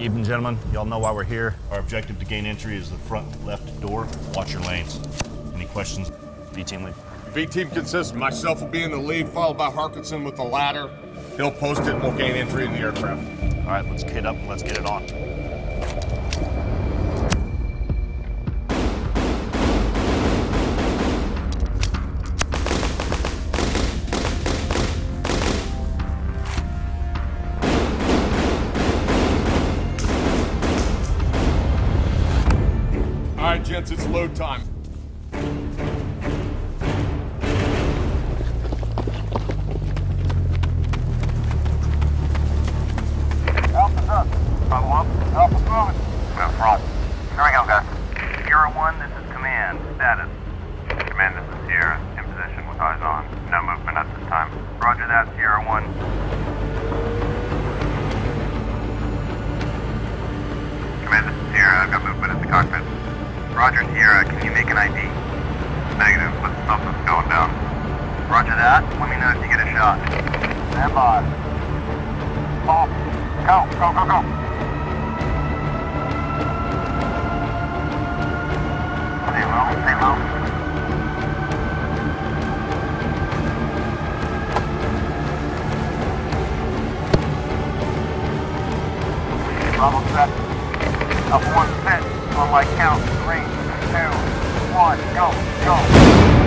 Evening, gentlemen. Y'all know why we're here. Our objective to gain entry is the front left door. Watch your lanes. Any questions? B-team lead. B-team consists of myself will be in the lead, followed by Harkinson with the ladder. He'll post it and we'll gain entry in the aircraft. All right, let's kit up and let's get it on. All right, gents, it's load time. Alpha's up. Bravo up. Alpha's moving. We're front. Here we go, guys. Sierra 1, this is command. Status. Command, this is Sierra. In position with eyes on. No movement at this time. Roger that, Sierra 1. Command, this is Sierra. I've got movement at the cockpit. Roger, Sierra. Can you make an ID? Negative, but something's going down. Roger that. Let me know if you get a shot. Stand by. Off. Go, go, go, go. Stay low, stay low. Bravo set. Up 1 set. On my count. 3, 2, 1, go, go.